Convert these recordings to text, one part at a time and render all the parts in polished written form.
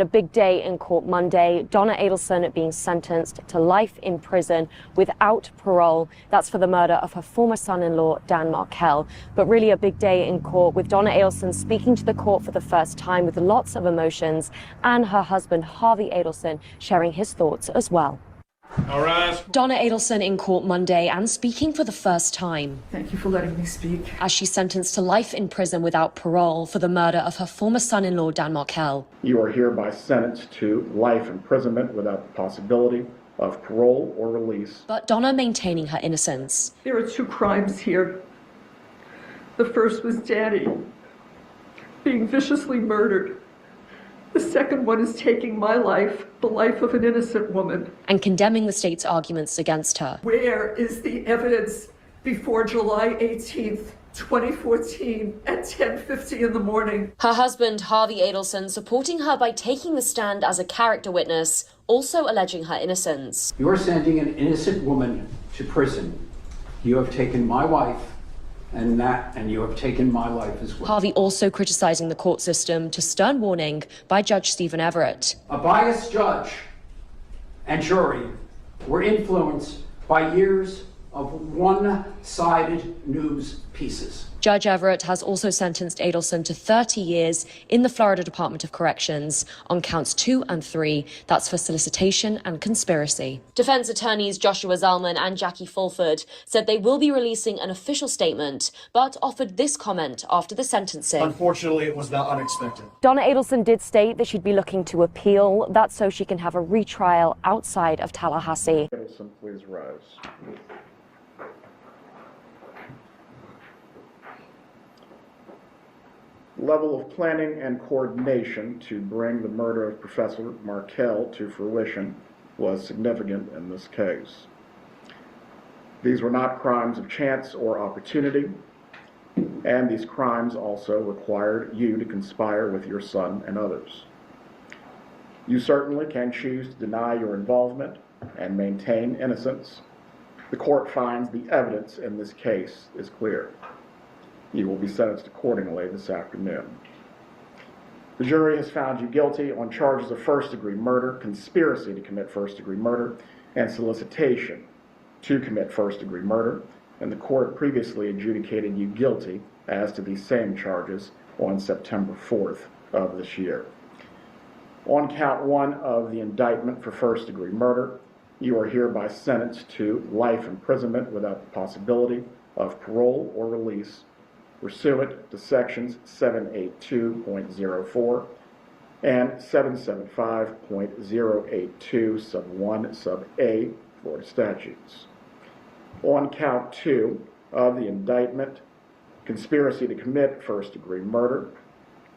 A big day in court Monday. Donna Adelson being sentenced to life in prison without parole. That's for the murder of her former son-in-law, Dan Markel. But really a big day in court with Donna Adelson speaking to the court for the first time with lots of emotions, and her husband, Harvey Adelson, sharing his thoughts as well. All right. Donna Adelson in court Monday and speaking for the first time. Thank you for letting me speak. As she's sentenced to life in prison without parole for the murder of her former son-in-law, Dan Markel. You are hereby sentenced to life imprisonment without the possibility of parole or release. But Donna maintaining her innocence. There are two crimes here. The first was Daddy being viciously murdered. The second one is taking my life, the life of an innocent woman. And condemning the state's arguments against her. Where is the evidence before July 18th, 2014 at 10:50 in the morning? Her husband, Harvey Adelson, supporting her by taking the stand as a character witness, also alleging her innocence. You are sending an innocent woman to prison. You have taken my wife, and you have taken my life as well. Harvey also criticizing the court system to stern warning by Judge Stephen Everett. A biased judge and jury were influenced by years of one-sided news pieces. Judge Everett has also sentenced Adelson to 30 years in the Florida Department of Corrections on counts 2 and 3. That's for solicitation and conspiracy. Defense attorneys Joshua Zalman and Jackie Fulford said they will be releasing an official statement, but offered this comment after the sentencing. Unfortunately, it was not unexpected. Donna Adelson did state that she'd be looking to appeal. That's so she can have a retrial outside of Tallahassee. Adelson, please rise. Level of planning and coordination to bring the murder of Professor Markel to fruition was significant in this case. These were not crimes of chance or opportunity, and these crimes also required you to conspire with your son and others. You certainly can choose to deny your involvement and maintain innocence. The court finds the evidence in this case is clear. You will be sentenced accordingly this afternoon. The jury has found you guilty on charges of first-degree murder, conspiracy to commit first-degree murder, and solicitation to commit first-degree murder, and the court previously adjudicated you guilty as to these same charges on September 4th of this year. On count 1 of the indictment for first-degree murder, you are hereby sentenced to life imprisonment without the possibility of parole or release pursuant to sections 782.04 and 775.082 sub 1 sub a Florida statutes. On count 2 of the indictment, conspiracy to commit first-degree murder,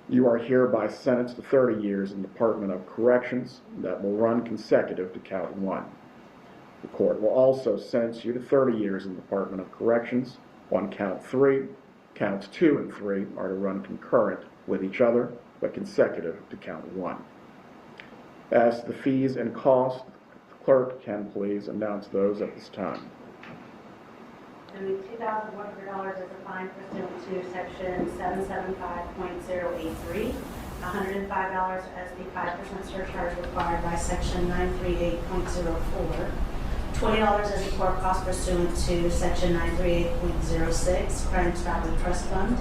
you are hereby sentenced to 30 years in the Department of Corrections that will run consecutive to count 1. The court will also sentence you to 30 years in the Department of Corrections on count 3. Counts 2 and 3 are to run concurrent with each other, but consecutive to count 1. As to the fees and costs, the clerk can please announce those at this time. $2,100 as a fine pursuant to section 775.083, $105 as the 5% surcharge required by section 938.04, $20 as a court cost pursuant to section 938.06, Crime Stopping Trust Fund,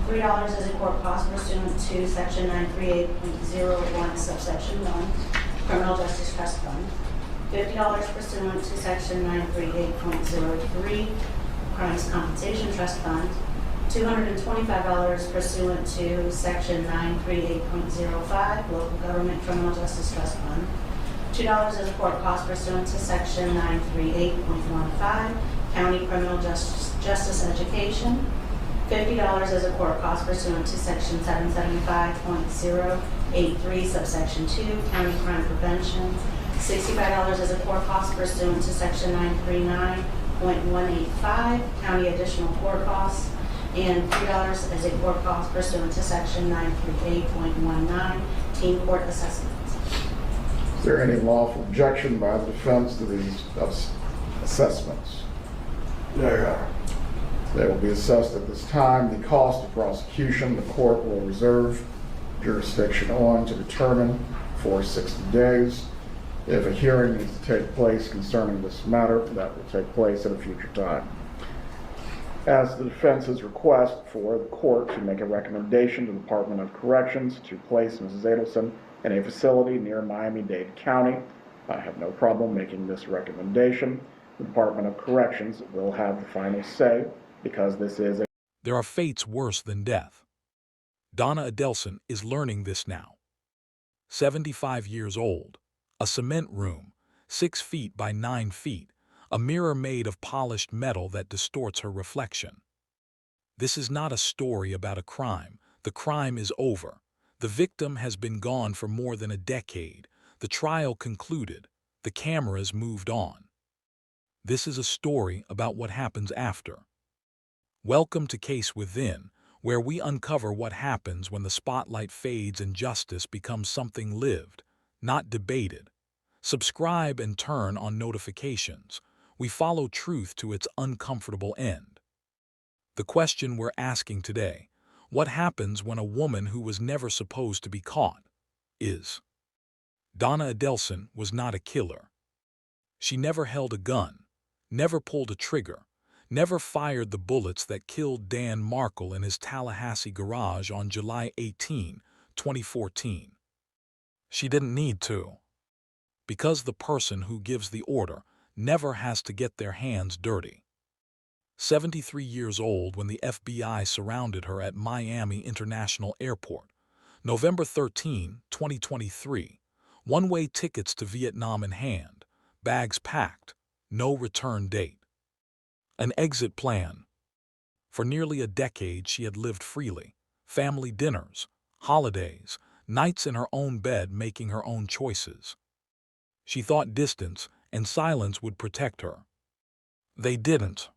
$3 as a court cost pursuant to section 938.01, subsection 1, Criminal Justice Trust Fund, $50 pursuant to section 938.03, Crimes Compensation Trust Fund, $225 pursuant to section 938.05, Local Government Criminal Justice Trust Fund, $2 as a court cost pursuant to section 938.15, County Criminal Justice Education, $50 as a court cost pursuant to section 775.083, subsection 2, County Crime Prevention, $65 as a court cost pursuant to section 939.185, County Additional Court Costs, and $3 as a court cost pursuant to section 938.19, Team Court Assessments. Is there any lawful objection by the defense to these assessments? There. They will be assessed at this time. The cost of prosecution, the court will reserve jurisdiction on to determine for 60 days. If a hearing needs to take place concerning this matter, that will take place at a future time. As the defense's request for the court to make a recommendation to the Department of Corrections to place Mrs. Adelson in a facility near Miami-Dade County, I have no problem making this recommendation. The Department of Corrections will have the final say because this is a... There are fates worse than death. Donna Adelson is learning this now. 75 years old, a cement room, 6 feet by 9 feet, a mirror made of polished metal that distorts her reflection. This is not a story about a crime. The crime is over. The victim has been gone for more than a decade. The trial concluded. The cameras moved on. This is a story about what happens after. Welcome to Case Within, where we uncover what happens when the spotlight fades and justice becomes something lived, not debated. Subscribe and turn on notifications. We follow truth to its uncomfortable end. The question we're asking today, what happens when a woman who was never supposed to be caught is? Donna Adelson was not a killer. She never held a gun, never pulled a trigger, never fired the bullets that killed Dan Markel in his Tallahassee garage on July 18, 2014. She didn't need to, because the person who gives the order never has to get their hands dirty. 73 years old when the FBI surrounded her at Miami International Airport, November 13, 2023, one-way tickets to Vietnam in hand, bags packed, no return date. An exit plan. For nearly a decade she had lived freely, family dinners, holidays, nights in her own bed making her own choices. She thought distance and silence would protect her. They didn't.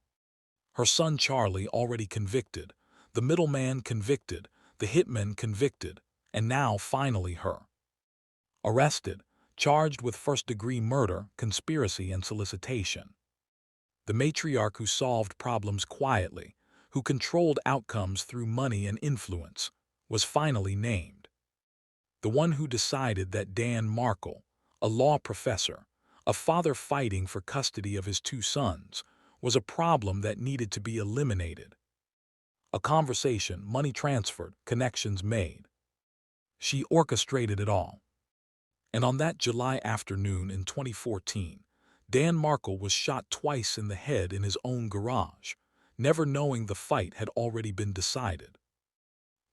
Her son Charlie already convicted, the middleman convicted, the hitman convicted, and now finally her. Arrested, charged with first-degree murder, conspiracy, and solicitation. The matriarch who solved problems quietly, who controlled outcomes through money and influence, was finally named. The one who decided that Dan Markel, a law professor, a father fighting for custody of his 2 sons, was a problem that needed to be eliminated. A conversation, money transferred, connections made. She orchestrated it all. And on that July afternoon in 2014, Dan Markel was shot twice in the head in his own garage, never knowing the fight had already been decided.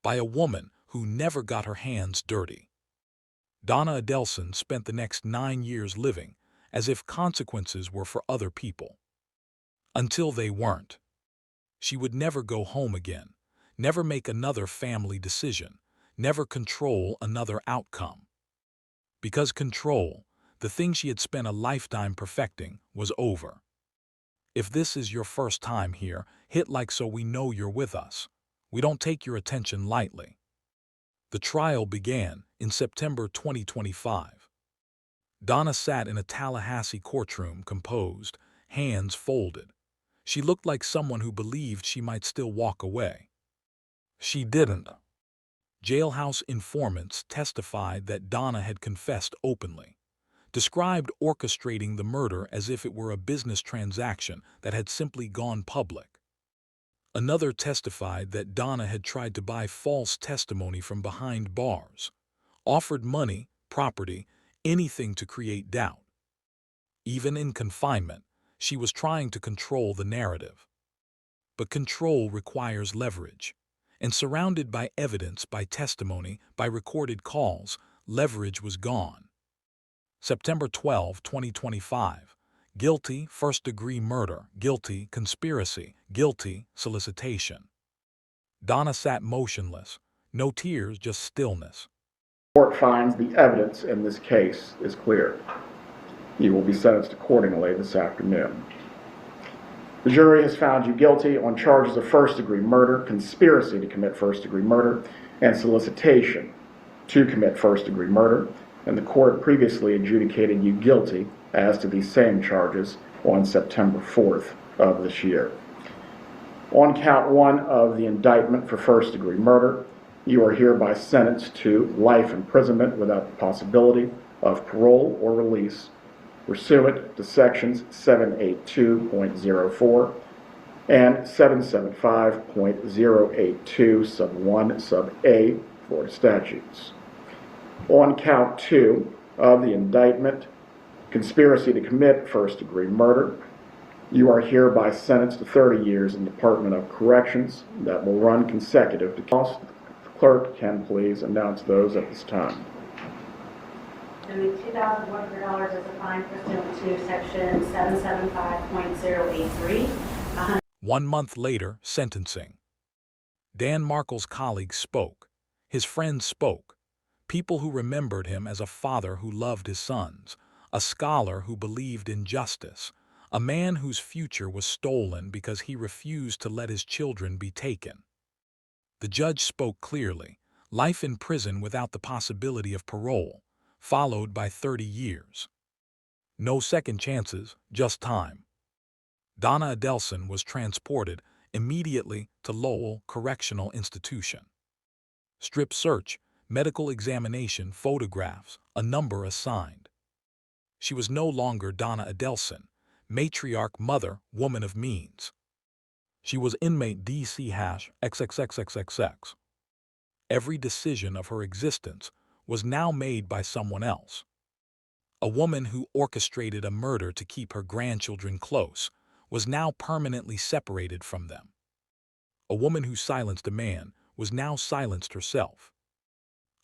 By a woman who never got her hands dirty. Donna Adelson spent the next 9 years living as if consequences were for other people. Until they weren't. She would never go home again, never make another family decision, never control another outcome. Because control, the thing she had spent a lifetime perfecting, was over. If this is your first time here, hit like so we know you're with us. We don't take your attention lightly. The trial began in September 2025. Donna sat in a Tallahassee courtroom composed, hands folded. She looked like someone who believed she might still walk away. She didn't. Jailhouse informants testified that Donna had confessed openly, described orchestrating the murder as if it were a business transaction that had simply gone public. Another testified that Donna had tried to buy false testimony from behind bars, offered money, property, anything to create doubt. Even in confinement, she was trying to control the narrative. But control requires leverage, and surrounded by evidence, by testimony, by recorded calls, leverage was gone. September 12, 2025. Guilty, first-degree murder. Guilty, conspiracy. Guilty, solicitation. Donna sat motionless. No tears, just stillness. The court finds the evidence in this case is clear. You will be sentenced accordingly this afternoon. The jury has found you guilty on charges of first-degree murder, conspiracy to commit first-degree murder, and solicitation to commit first-degree murder, and the court previously adjudicated you guilty as to these same charges on September 4th of this year. On count 1 of the indictment for first-degree murder, You are hereby sentenced to life imprisonment without the possibility of parole or release pursuant to sections 782.04 and 775.082 sub 1 sub A Florida statutes. On count 2 of the indictment, conspiracy to commit first-degree murder, you are hereby sentenced to 30 years in Department of Corrections that will run consecutive to cost. The clerk can please announce those at this time. And the $2,100 is a fine pursuant to section 775.083. 1 month later, sentencing. Dan Markel's colleagues spoke. His friends spoke. People who remembered him as a father who loved his sons, a scholar who believed in justice, a man whose future was stolen because he refused to let his children be taken. The judge spoke clearly: life in prison without the possibility of parole, followed by 30 years. No second chances, just time. Donna Adelson was transported immediately to Lowell Correctional Institution. Strip search, medical examination, photographs, a number assigned. She was no longer Donna Adelson, matriarch, mother, woman of means. She was inmate DC-XXXXX. Every decision of her existence was now made by someone else. A woman who orchestrated a murder to keep her grandchildren close was now permanently separated from them. A woman who silenced a man was now silenced herself.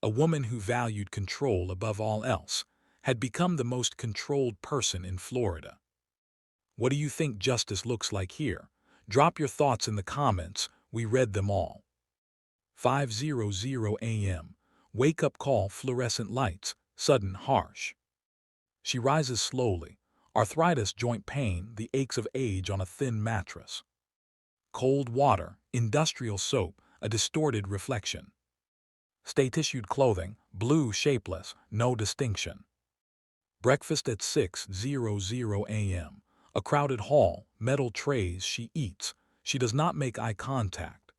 A woman who valued control above all else had become the most controlled person in Florida. What do you think justice looks like here? Drop your thoughts in the comments. We read them all. 5:00 a.m. Wake-up call, fluorescent lights, sudden, harsh. She rises slowly. Arthritis, joint pain, the aches of age on a thin mattress. Cold water, industrial soap, a distorted reflection. Stay-tissued clothing, blue, shapeless, no distinction. Breakfast at 6:00 a.m. A crowded hall, metal trays, she eats. She does not make eye contact.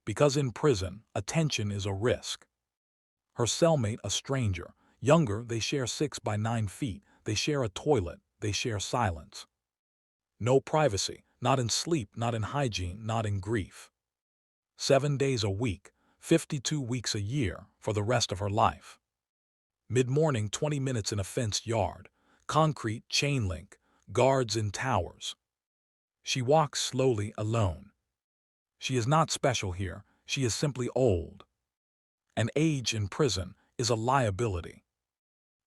Because in prison, attention is a risk. Her cellmate, a stranger. Younger, they share 6 by 9 feet. They share a toilet. They share silence. No privacy, not in sleep, not in hygiene, not in grief. 7 days a week, 52 weeks a year, for the rest of her life. Mid-morning, 20 minutes in a fenced yard. Concrete, chain link, guards in towers. She walks slowly, alone. She is not special here. She is simply old. And age in prison is a liability.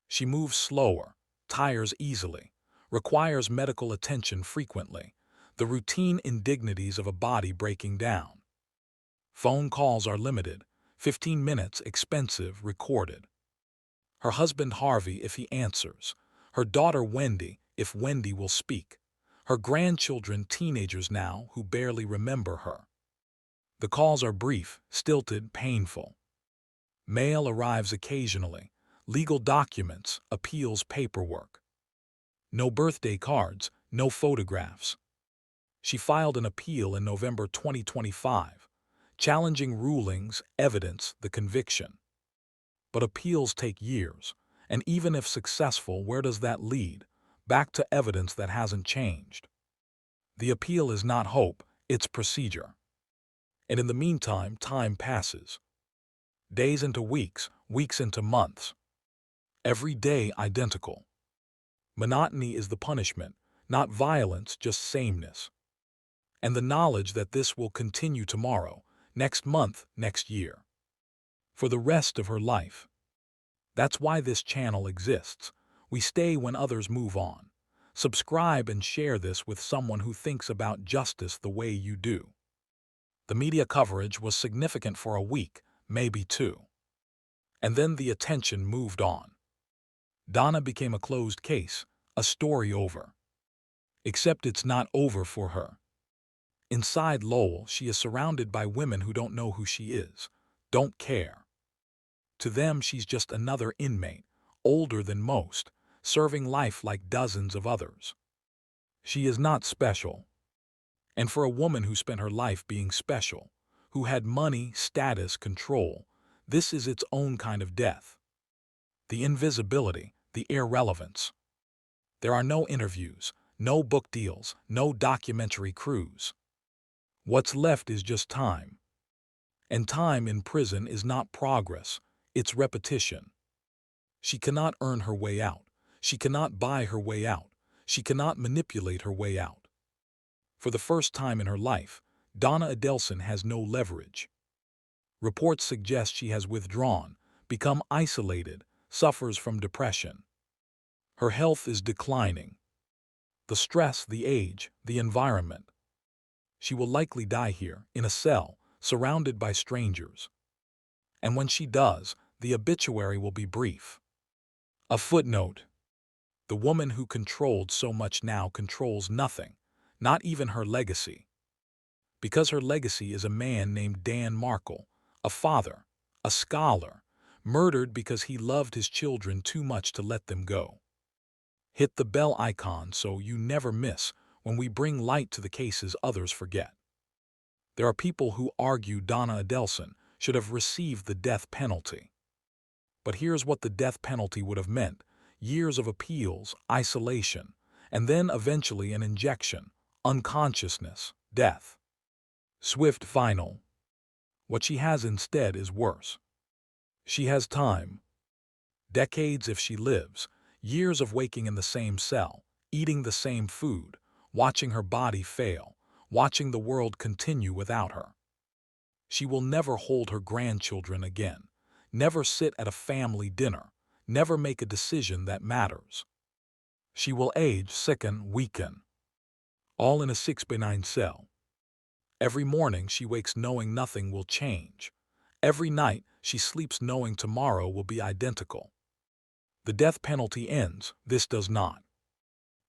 She moves slower, tires easily, requires medical attention frequently, the routine indignities of a body breaking down. Phone calls are limited, 15 minutes, expensive, recorded. Her husband Harvey, if he answers. Her daughter Wendy, if Wendy will speak. Her grandchildren, teenagers now, who barely remember her. The calls are brief, stilted, painful. Mail arrives occasionally. Legal documents, appeals, paperwork. No birthday cards, no photographs. She filed an appeal in November 2025, challenging rulings, evidence, the conviction. But appeals take years, and even if successful, where does that lead? Back to evidence that hasn't changed. The appeal is not hope, it's procedure. And in the meantime, time passes. Days into weeks, weeks into months. Every day identical. Monotony is the punishment, not violence, just sameness. And the knowledge that this will continue tomorrow, next month, next year. For the rest of her life. That's why this channel exists. We stay when others move on. Subscribe and share this with someone who thinks about justice the way you do. The media coverage was significant for a week, maybe 2. And then the attention moved on. Donna became a closed case, a story over. Except it's not over for her. Inside Lowell, she is surrounded by women who don't know who she is, don't care. To them, she's just another inmate, older than most, serving life like dozens of others. She is not special. And for a woman who spent her life being special, who had money, status, control. This is its own kind of death. The invisibility, the irrelevance. There are no interviews, no book deals, no documentary crews. What's left is just time. And time in prison is not progress, it's repetition. She cannot earn her way out. She cannot buy her way out. She cannot manipulate her way out. For the first time in her life, Donna Adelson has no leverage. Reports suggest she has withdrawn, become isolated, suffers from depression. Her health is declining. The stress, the age, the environment. She will likely die here, in a cell, surrounded by strangers. And when she does, the obituary will be brief. A footnote. The woman who controlled so much now controls nothing, not even her legacy. Because her legacy is a man named Dan Markel, a father, a scholar, murdered because he loved his children too much to let them go. Hit the bell icon so you never miss when we bring light to the cases others forget. There are people who argue Donna Adelson should have received the death penalty. But here's what the death penalty would have meant: years of appeals, isolation, and then eventually an injection, unconsciousness, death. Swift, final. What she has instead is worse. She has time. Decades if she lives, years of waking in the same cell, eating the same food, watching her body fail, watching the world continue without her. She will never hold her grandchildren again, never sit at a family dinner, never make a decision that matters. She will age, sicken, weaken. All in a 6x9 cell. Every morning she wakes knowing nothing will change. Every night she sleeps knowing tomorrow will be identical. The death penalty ends, this does not.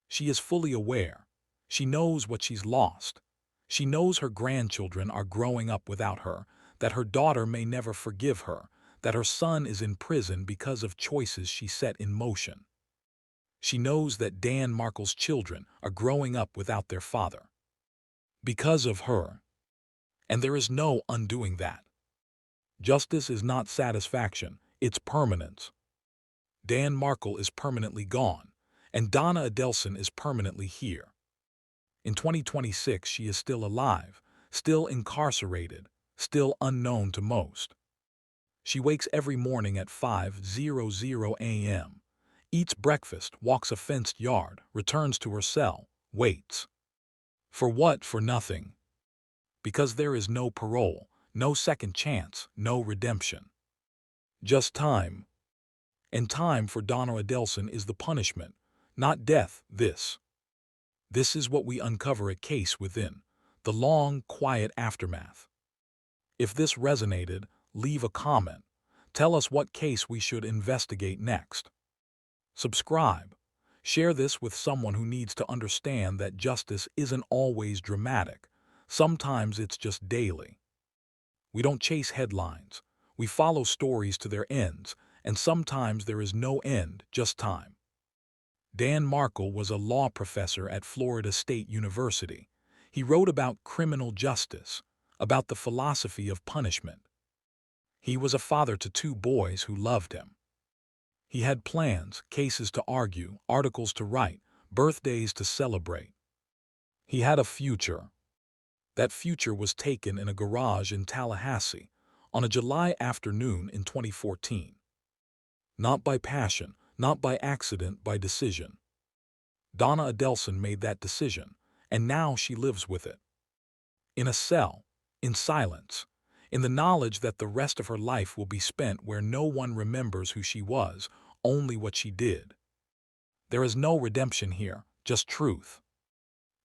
She is fully aware. She knows what she's lost. She knows her grandchildren are growing up without her, that her daughter may never forgive her, that her son is in prison because of choices she set in motion. She knows that Dan Markel's children are growing up without their father. Because of her. And there is no undoing that. Justice is not satisfaction, it's permanence. Dan Markel is permanently gone, and Donna Adelson is permanently here. In 2026, she is still alive, still incarcerated, still unknown to most. She wakes every morning at 5:00 a.m., eats breakfast, walks a fenced yard, returns to her cell, waits. For what? For nothing. Because there is no parole, no second chance, no redemption. Just time. And time for Donna Adelson is the punishment, not death. This is what we uncover at Case Within, the long, quiet aftermath. If this resonated, leave a comment. Tell us what case we should investigate next. Subscribe. Share this with someone who needs to understand that justice isn't always dramatic. Sometimes it's just daily. We don't chase headlines. We follow stories to their ends, and sometimes there is no end, just time. Dan Markel was a law professor at Florida State University. He wrote about criminal justice, about the philosophy of punishment. He was a father to 2 boys who loved him. He had plans, cases to argue, articles to write, birthdays to celebrate. He had a future. That future was taken in a garage in Tallahassee on a July afternoon in 2014. Not by passion, not by accident, by decision. Donna Adelson made that decision, and now she lives with it. In a cell, in silence, in the knowledge that the rest of her life will be spent where no one remembers who she was, only what she did. There is no redemption here, just truth.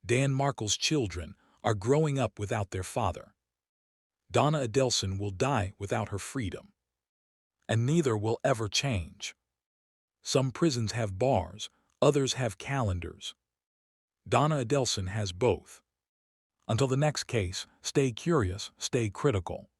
Dan Markel's children are growing up without their father. Donna Adelson will die without her freedom. And neither will ever change. Some prisons have bars, others have calendars. Donna Adelson has both. Until the next case, stay curious, stay critical.